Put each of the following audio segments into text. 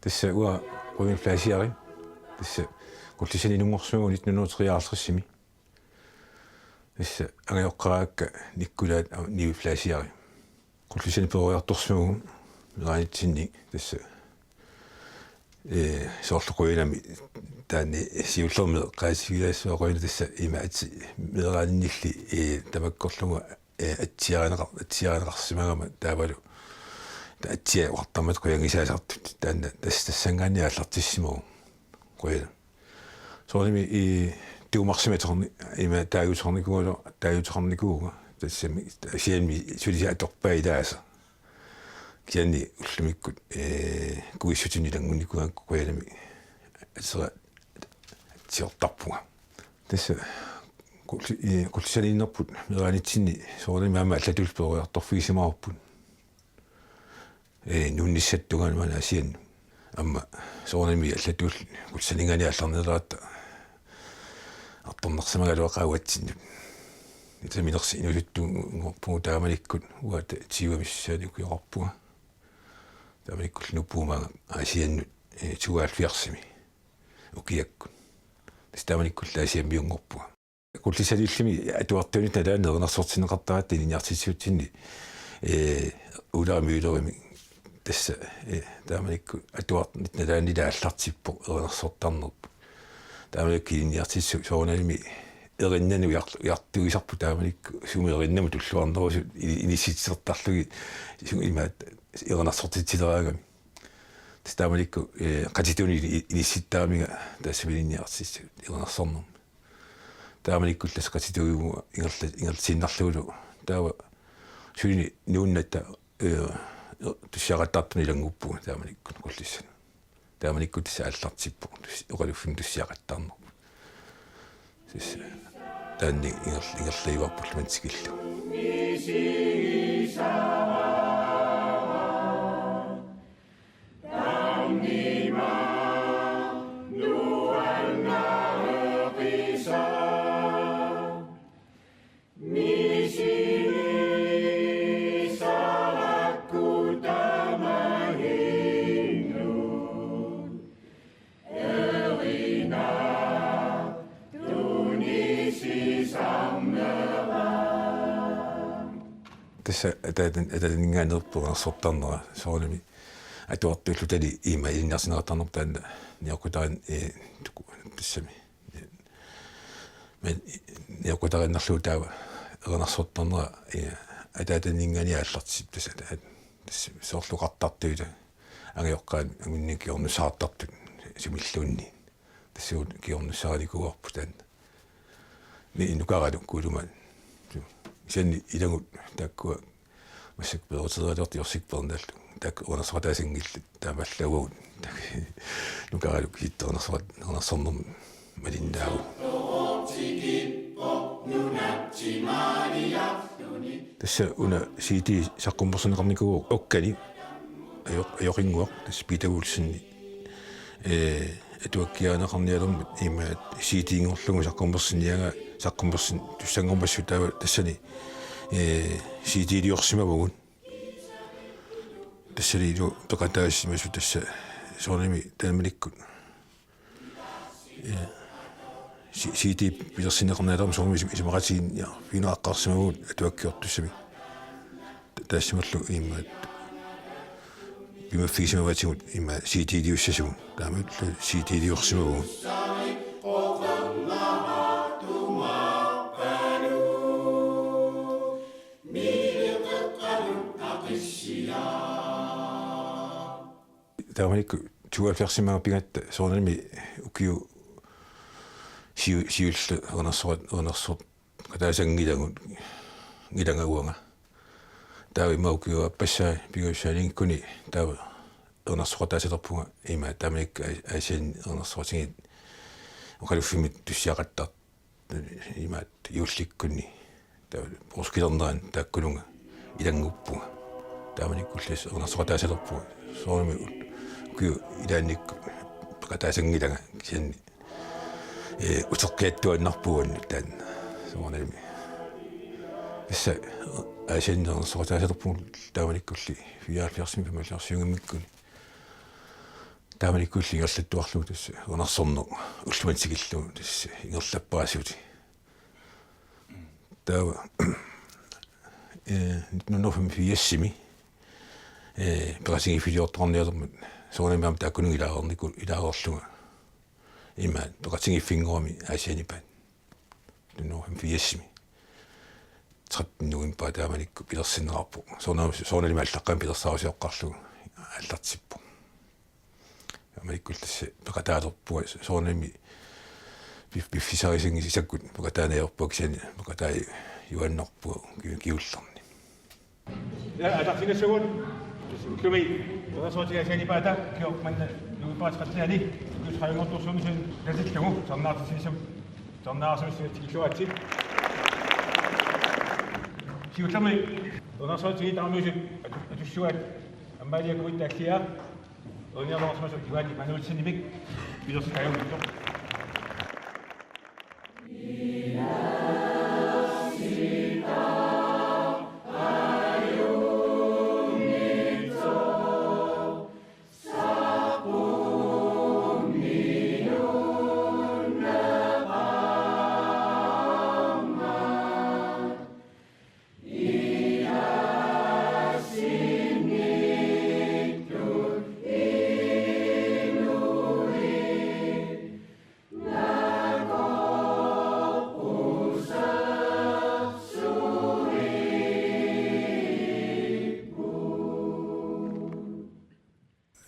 tässä uа ruin plaasiari tässä kultisani numorsuun 1953 tässä angaoqqaraakka nikkulaat niu plaasiari kultisani poriartorsuun meraanitsinni tässä soorluquinami taani siullerme qaasivilaassuaqoina tässä imaati meraaninnilli tamakkorluga atiaranaqarsimagama taavalu atsia uartamat quyangisaasartut taanna tassangaanni аллартиссимуу quya soorimi tuumarsimatorni ima taayutornikuuga tassami asianmi sulisi atorpaa ilaasa kianni ullimikkut kuissutinilangunikuan quyanami asera tiortarpuga tassa kullisaniinnerput meraanitsinni soorimi ama allatulperiartorfiisimaarput nunnissattugan mana asian amma soorimi allatul kulsaningani allarneraata artornersimagaluaqaawatsinnu itaminersi inuluttuungorpugu taamanikkut uata tiuamissaani kuyorarpuga taamanikkul nuppuumaanga asiannut tuaalfiarsimi ukiakkut taamanikkul asiammiungorpuga kullisanillimi atuartuunit nalaannernersortineqartaraatti iniartitsutsinni ulaamiulerimi tässä taamanikku atuartnit nalaannilaallartippo ernersortarnerpu taamanikki iniartissu soornalimi erinnanu yartuisarpu taamanikku sumi erinnamu tulluarnerusu inissitsertarlugi imaat ernersortitsileraagami tässä taamanikku qatituuni inissittaamiga taassaminiartissu ernersornermu taamanikku tässä qatituugu ingerlsinnarlugu taava suini nuunnatta tussiaqattartuni languppuga taamanikku qullissana taamanikku tassa allartippo oqaluffun tussiaqattarnerpu siis taanni ingerliivarpullu mantikillu tässä ataningaannerpunersortarnera soornami atuartuullu tali iima ilinniarsineqartarner taanna niorqutarin tassami men niorqutarinnarluu taava ernersortarnera ataningaani aallartip tassa soorluqartartuita angaoqqaan angunnikiornussaartartut sumilluunni tassuut kiornussaaralikuarpu taanna ni inukaralu kuuluman sen ilangut takkua massak peruterialorti yorsikpernallu tak unersorataasingillu taamallaguut tak nukaralu kitternersornersornermu malinnaau tässä una siiti saqqumpersuneqarnikugu okkani ajoqinguaq tässä pitavulsinni atuakkiaaneqarnialермут имаат сиитиингорлугу саққумперсиниага саққумперсин туссангормассу таава тассани сиитиилиорсимавгун тассалилу пеқатаассимасу тасса соорними таамаликкут сиити пилерсинеқарнаалерму соорними исмақатиин финааққарсимавгут атуаккиортуссами таассималлу имаат имаффигисимаватигут има сиитиилиуссасугун таамаллу сиитиилиорсимавгун тааманикку туалферсимага пингатта соорнами укиу сиуллу ернерсорт катаасангилагут гилангагуанга таава имаукиу аппассаа пигуссаалингкуни таава ернерсоратаасалерпунга има тааманикка аасиан ернерсоратингит оқалуффимит туссиақаттар имаат иулликкунни таава порскилернеран тааккулунга илангуппунга тааманиккуллас ернерсоратаасалерпунга соорнами кю идаанникку пекатаасангилага кисианни утеққиаттуаннарпуган таан соорнами исса аасианнернерсоратаасалерпугу тааманиккулли 74 55 миккуни тааманиккулли ингерлаттуарлу тасса унарсорнеq уллуматсигиллу тасса ингерлаппаасути таава нунофм фиассими перасигиффилиорторниалермут соонамиам тааккунуг илаарернику илаарерлуга имаат перасигиффингорами аасианипаат нунофм фиассими траттнугим паатааманикку пилерсиннерарпу соонами аллаққам пилерсаарусиоққарлугу аллартиппу амаиккултасса пекатаалерпуа соонами биффисарисинги сисаккут пекатаанаерпуа кисани пекатаа юаннерпуа киуллерни Ja, ataqsinassugun ullumi unersuutigaasianipata kiormanna nuipaatqattiani kusqayngortorsumisun lasillungu sarnaartisiisum sarnaarsumissigatikilluatsi siullami unersuutigitarmuusut atussuat аммаалиакуиттааллиа униалорсмасу киваати мануутсинимик пилерсикаюнгитто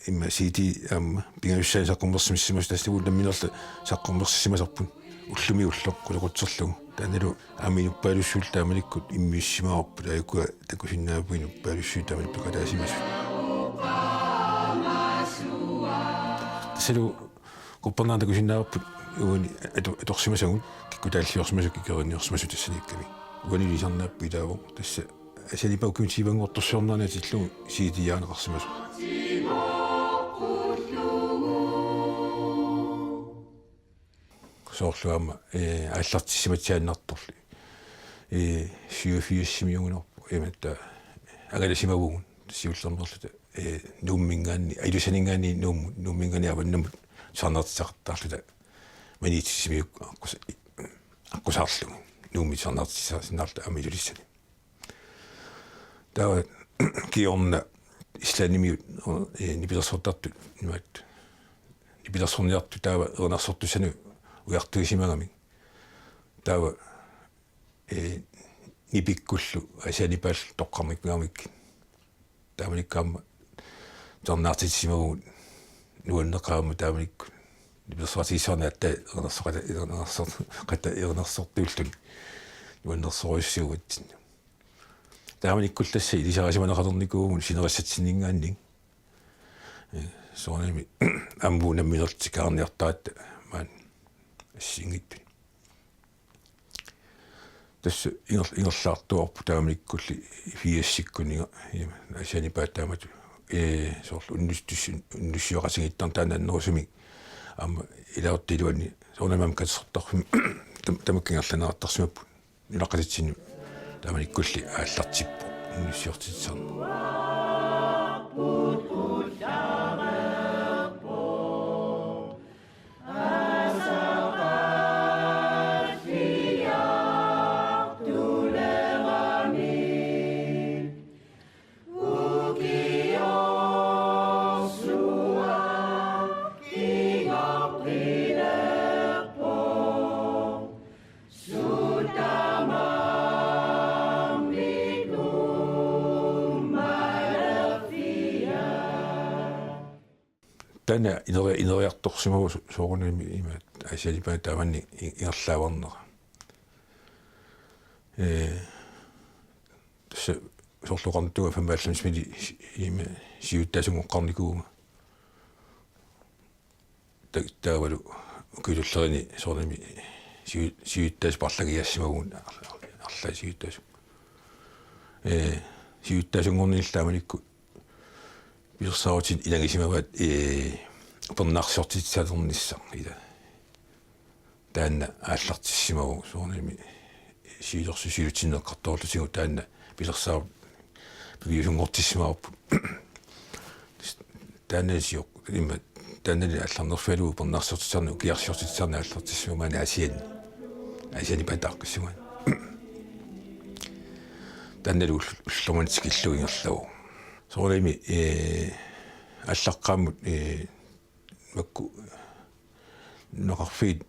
имма сити амма пингависсаа саққуммерсимиссимас тассагулламминерла саққуммерсимасарпун уллуми уллоқ кулеқутсерлугу таанеру аминуппаалуссуул таамаликкут иммиссимаарпу таакуа такусиннаапуину паалуссуу таамал пекатаасимасу тассалу куппернаа такусиннааппут уани аторсимасагун киккутааллиорсимасу кикеринниорсимасу тассаникками уани лисарнааппу тааву тасса асалипауккун сивангортторсуорнаана тиллу сиитияанеқарсимасу соорлуама аллартиссиматсианнарторли сиуфиуссимиугунерпу иматта агаласимагугун сиуллернерлута нууммингаанни илусанингаанни нууммингани аваннамут сарнартисақартаарлута манитиссимиук аккусаарлугу нуумми сарнартисаасиннаарлута амилулиссани таа киорна исланимиут нипилерсортартут имаат нипилерсорниарту таава ернарсортусану уяртуисимагами таава нипиккуллу асанипаал тоққармиккуамик тааманиккаама торнаартисимагу нуаннеқаама тааманикку нипилерсуатисарнаатта ернарсортууллун нуаннерсоруйссуугатсин тааманиккулласса илисарасиманеқалерникуугун синерассатсиннингаанни соонами амбуунамминертикаарниартаатта маан ассингиттун тасса ингерлаартуарпу тааманиккулли фиассиккунига асанипааттаамату соорлу уннуссиоқасигиттар таананнерусуми аама илаортилуани соонамам катсертарфим тамаккингерланеартарсимаппу илаққатитсину тааманиккулли ааллартиппу уннуссиортитсарна тана инериарторсимагу сооруними имаат асалипаа тааванни ингерлааварнера тасса соорлуқарнтуга фамаалламисмили има сиуттаасунгоққарникууга таавалу кулуллерини соорними сиуттаас парлагиассимагуун арлаа сиуттаасу сиуттаасунгорниллааманикку пирсаутин илагисимават пернарсортитсаалернisса ила таанна ааллартиссимагу соорними сиилерсусиутиннеққарторлусигу таанна пилерсаа пивиусунгортиссимаарпу таанасиоқ имма Tänne allarnerfaluu pernaarsortisarnu ukiarsiortitsarna allortissuumaani asiani pataqqissugan. Tänne ullumantikilluingerlagu. Soorimi аллаққаамут макку нақарфиит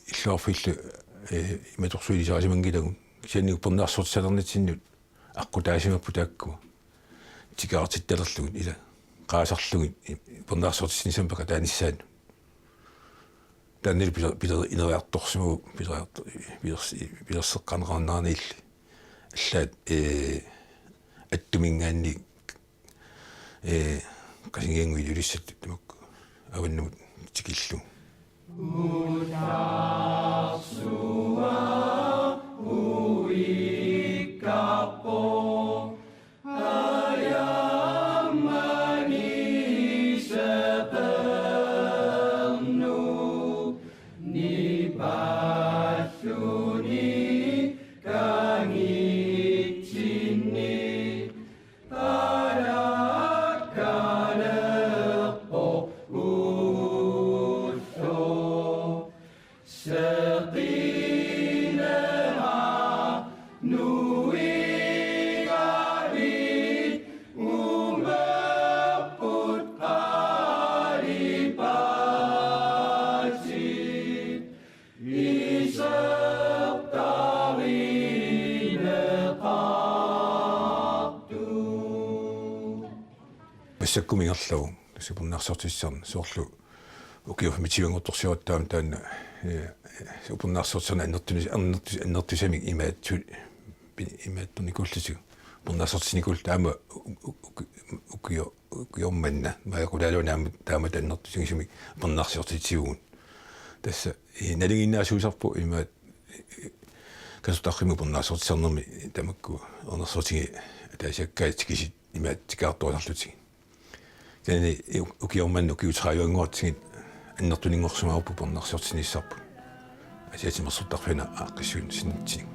иллуарфиллу иматорсуилисаасимангилагун сианниу пернаарсортисалернитсиннут аққутаасимаппу таакку тикаартитталерлугут ила qaasarlugit pernaarsortissinisampaka taanissaat тааннил пилер инериарторсиму пилерсеққанерааннаанилли аллаат аттумингаанни qasingиангуи юлиссат тамакку аваннумут тикиллу Utarsuwa uikapo ayamani sepenuh ni basyuni kangitini pada kalepo uso Seqinema nui garit umaput qaribasi isaqtarine qaqtu массаккумингерлаву супернарсортиссарна соорлу укиуфмитивангорторсиуаттаам таана супернарсортисарна аннертусамик имааттуникуллисиг пернарсортисникул таама укиорманна маякулаалунаама таама таннертусигисумик пернарсортитсигуун тасса налигиннаасуусарпу имаат касутарриму пернарсортисарнерми тамакку орнерсортиги таасаккаатикисит имаат тикаартуасарлутиг кани укиорманну укиутрааюангуартигит аннертунингорсумаарпу пернарсортиниссарпу асиатимерсуттарфина ааққиссуин синнитсиг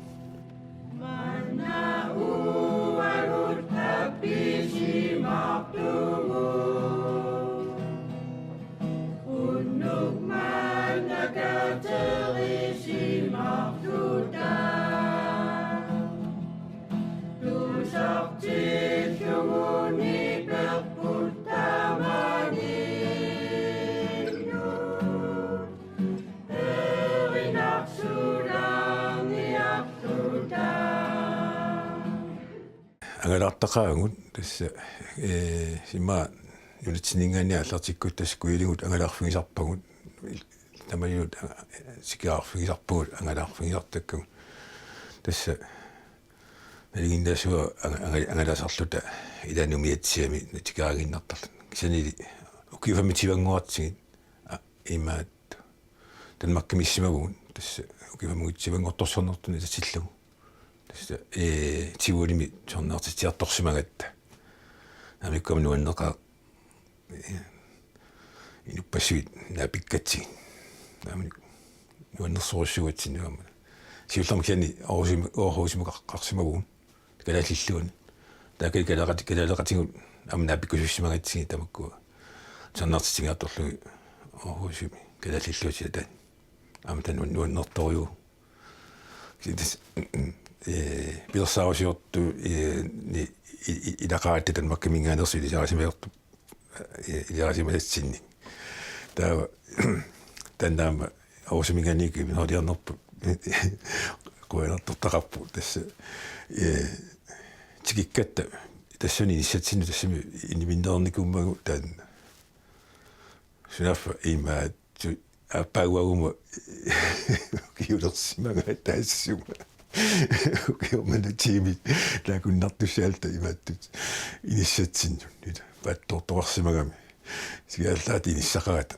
Mana uarut habisi maktumu Unuk mana katerisi maktuda Tusaktif syumuni berputamani Erinak surang yaktuda ангалаартақаагут тасса сима юлитсинингаани аллартиккут таскуилигут ангалаарфигисарпагут тамаюут сикаарфигисарпагут ангалаарфигисартаккагу тасса налигиндаасуа ангалаасарлута иланумиатсиами тикаагиннартарлу кисанили укиуфамитивангуартигит имаат танмаккимиссимагун тасса укиуфамутсивангорторсорнертуни татиллагу тасса тивулими сорнаартитиарторсимагатта намиккам нуаннеқа инуппассуит наапиккатсиг намик нуаннерсоруссугатсинуама сиулларма киани оорусимуқарсимагун калааллиллуган таакалеқатигут ама наапиккусуссимагатсиги тамаккуа сорнаартитигаатторлуги оорусими калааллиллуутилатаа ама тануаннерторюу ситис пилерсаавасиорту илақаатта танмаккамингаанерсу илисаарасимаёрту илисаарасималатсинни таава таннаама аусимингааники минориарнерпу куанартортақарпу тасса тикиккатта тассуни иниссатсинну тассами иниминнерникуммагу таанна сунаффа имаат аппауагума киулерсимага таассума укиормана тими лакуннартуссаалта имааттут иниссатсинну нита паттортуарсимагами сигааллаати иниссақарата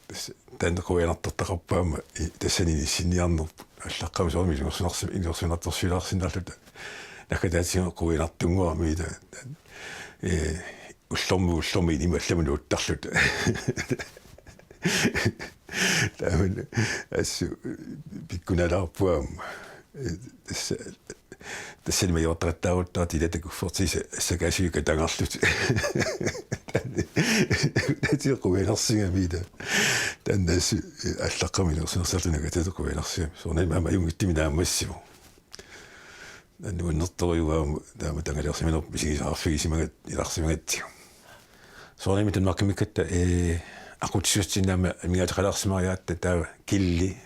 тасса таанеқуянартортақарпаама тассани иниссинниарнерпу аллаққама соорми ингорсунарторсилаарсинааллута накатаатига қуинартунгуарми ита уллорму инималламуну уттарлута тааман ассу пиккуналаарпуаама tässä me jotauttaa tietä kun fortisi se käsi tangarlut det kuvelarsinga mitä tänne allaqamina sunnersaltunaga kuvelarsinga sonema ma jungittimi massivo nu nottoriuga taama tangalersimino pisigisarfigisima ilarsimagatsi sonema den makimikatta aqutsuutsinnaama migaataqalarsimariaatta taa killi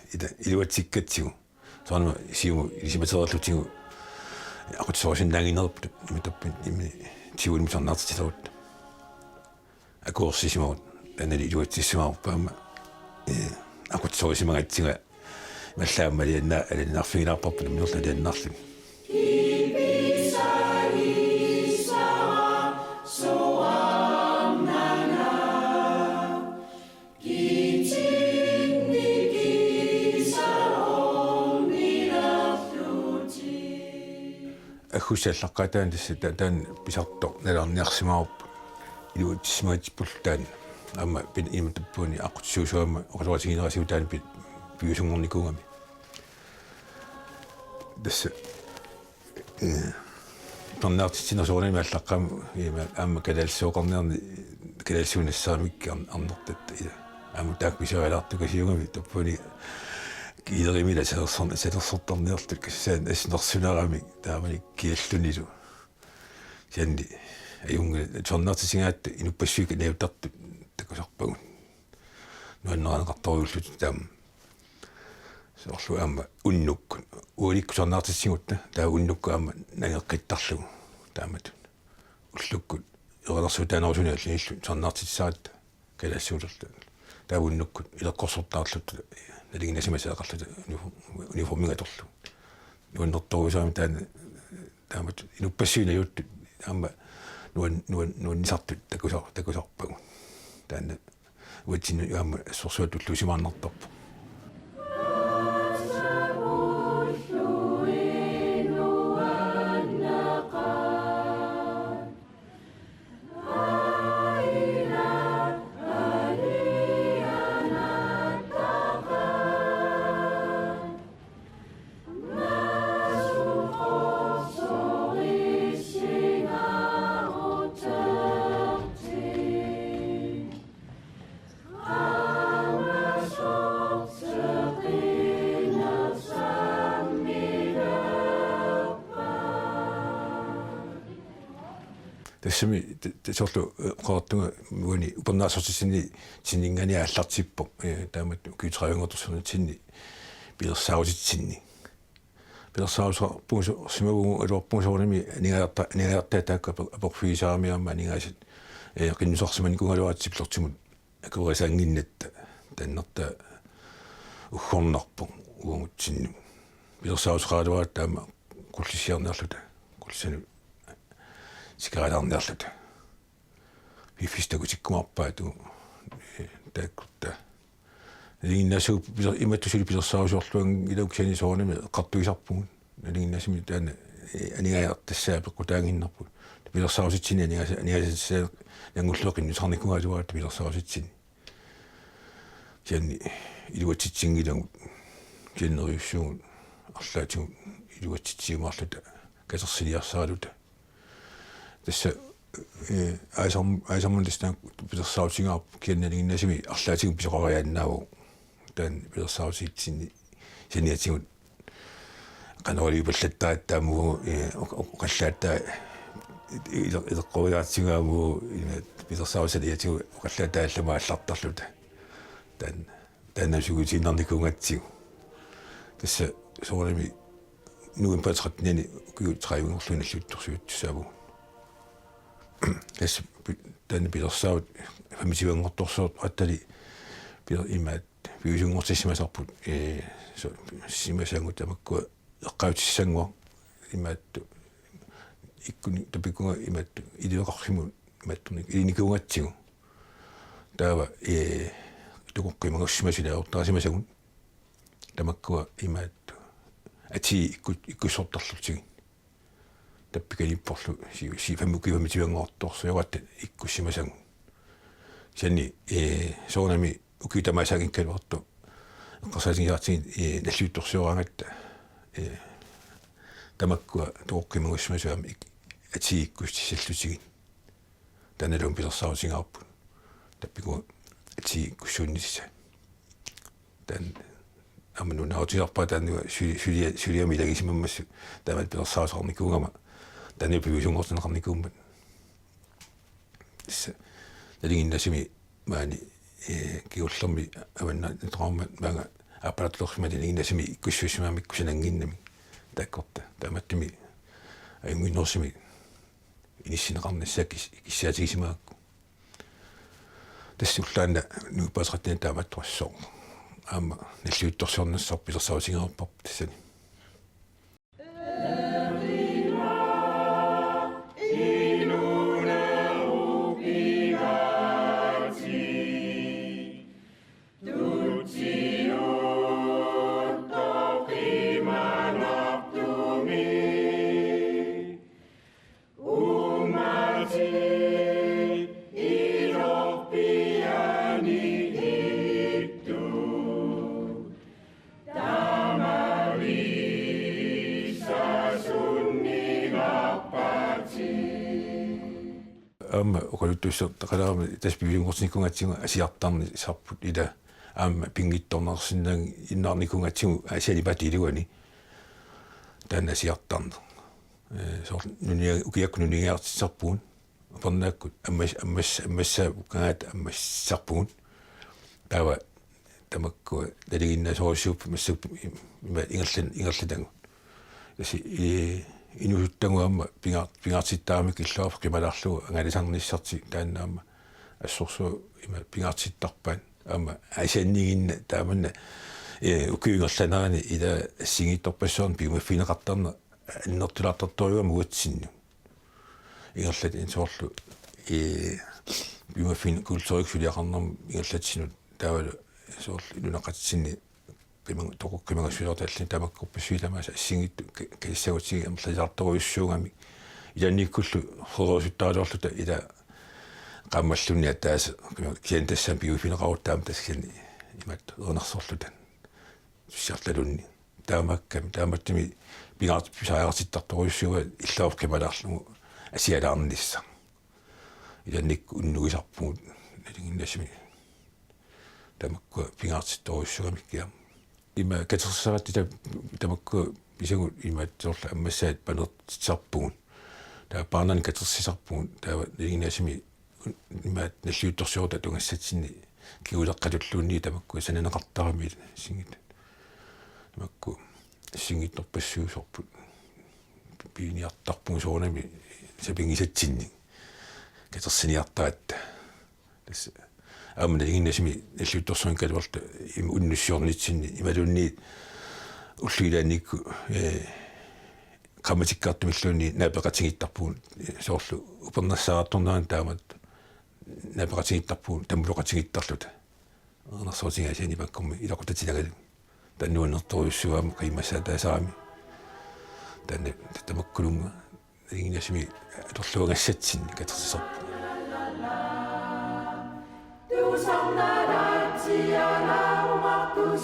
iluatsikkatsigu sonema siu isimatererlutigu aqutsuusin danginerp imitappin imi tiun misarnaartitalut akursisimaut annali iluatsissimaarpaama aqutsuusimagatsiga маллааммалианна алиннарфигилаарпарпут минерла алианнарлу ахусаллаққатаан тасса таан писартор наларниарсимаарп илуутсимагатиппуллутаан аама пин иматаппуни аққутсуусуама оқалуатигинерасиу таан пит пиусунгорникуугами тасса торнаартитсинерсуурними аллаққам има аама калаалсуоқарнерни калаалсуунассаамикки арнертат ила аама таак писуалаартукасиугами таппуни килеримила саерсортарниерлут кассаан аснерсунарами таамани киаллунилу сианни аюнга торнаартитсингаатта инуппассуик наутартут такусарпагун нуаннеранеқарториуллут таама соорлу аама уннукку ууликку торнаартитсигутта таа уннукку аама нагеққиттарлугу тааматун уллуккут ералерсуутаанерусуни аллииллу торнаартитсаат калаассуулерлу таа уннуккут илеққорсортаарлут налигинасимасаақарлута униформигаторлу нуаннерторуусаами таамат инуппассуинаюттут аама нуаннисартут такусарпагу таана уатсину аама сорсуатуллусимаарнартарпу тассами тасорлу qoortunga muuni upernaassortisini tiningani аллартиппо таамат кютраюнгорторсуна тинни пилерсаутитсинни пилерсаусарпуусу симагугу алуарпуусорними нигаартаа таакка апорфигисарамиарма нигаасат qinnusorsimanikунгалуаатсиплертимут акуерисаангиннатта таннерта уггорнарпу угунгутсинну пилерсаусраалуаат таама куллисиарнерлута куллисану сигаретарнерлут вифистагутиккумарпаату тааккутта лигиннасуу иматтусули пилерсаусуорлуан илауксани соорнами эққартуисарпугут налигиннасими таана анигаяртассаа пеққутаангиннарпут пилерсауситсини анигаасаа нангуллуақиннусарникугаалуаат пилерсауситсини кианни илуатситсингилагут кианнериуссуугут арлаатигут илуатситсиумаарлута касерсилиарсаалута тасса айсармунлистаа пилерсаутингаарп кианналигиннасими арлаатигу писоқариааннааву таан пилерсаутитсинни саниатигут канаоли паллаттааттаамуу оқаллааттаа илеққориаатсигаамуу пилерсаусалиатигу оқаллааттааллама аллартарлута тааннасугутиннарникунгатсигу тасса соорами нуин патратнани куутраивингорлуналлуттурсуутсааву тасса таана пилерсаут фамисивангорторсуут аттали пилер имаат пиусунгортиссимасарпут симасангут тамаккуа эққаутиссангуа имаатту иккуни тапиккунга имаатту илиоқарриму имааттуни илиникунгатсигу таава тукоққимагуссимасилаортарасимасагун тамаккуа имаатту ати иккуссортарлутсигин таппикалиппорлу фамукивамитивангоорторсуйоратта иккуссимасагун сианни соонами укитамасагинкалуарту эққарсаатингиартигин наллуутторсуораангатта тамаккуа тоққимагуссмасуам атииккустисаллутигин таналум пилерсаусингаарпут таппигу атииккуссууннисса тан амну наутиарпа таануа сулиами лагисимаммассу таамат пилерсаусарникуугама таануа пивисунгортинеқарникууммат исса налигиннасими маани киуллерми аванна траумат маага аппаратлорсимати налигиннасими иккуссуссимаами кусанангиннами таккорта тааматтими аюнгиннерсими иниссинеқарнассаак киссаатигисимаакку тассуллаана нуупасраттина тааматтуассоо аама наллуутторсуорнассаар пилерсаусингаарпарп тассани аама окалуттуссер тақалаарами таспивиунгортникунгатсигу асиартарни сарпут ила аама пингитторнерсиннаан иннаарникунгатсигу асиалипатилуани таана асиартарнер соор нуниа укиакку нуниаартиссарпуун пернааккут аммассаа укагаат аммассарпуун таава тамакку налигинна соорсууп массуп има ингерлатангу яси инуттангуамма пингаартиттаами киллуарф кималарлугу ангалисарниссарти тааннаама ассорсуу има пингаартиттарпаан аама асианнигинна тааманна укиунгерланерани ила ассигиитторпассуарн пиумаффинеқартарна аннертулаартарторюа муатсинну ингерлат инсоорлу пиумаффин култууриксулиақарнерм ингерлатсинут таавалу соорлу илунақатсинни киман тоққимагасуйорталлин тамаккорпассуиламааса ассигитту киссагутиги амласаарторуйуссуугами иланниккуллу форосуттаалоорлута ила qammalлунни атаас киантассам пиуфинеқаруттаам тассани имат ернарсорлутан сиарлалунни таамакками тааматтими пигаат писаагаартиттарторуйуссуга иллаав кималаарлугу асиалаарнисса иланник уннугисарпугут налингиннасими тамакку пигаартитторуйуссугами киам има катерсаратти тамакку писагу имат сорла аммассаат панертитсарпугун таа паанан катерсисарпугун таа налингиннасими имат наллуутторсуурта тунгассатсинни киулеққалуллуунни тамакку сананеқартарами сингит тамакку сингитторпассуусорпут пиниартарпугу соонами сапингисатсинни катерсиниартаатта тасса аама налингиннасими наллуутторсуун калуарта им уннуссиорнитсинни ималунни уллуилаанникку qammatikkaartumilluunni naapеqatigittarpuun soorlu upernassaarattornaан taamat naapеqatigittarpuun tammuluqatigittarluta ernersuutigaasiani pakkummi ilaqutatilagalu tannuanertoruyussuaama qiimmassaa taasaami tanne tamakkulunga налингиннасими аторлуангассатсинни катерсисарпу Du som när att se alla och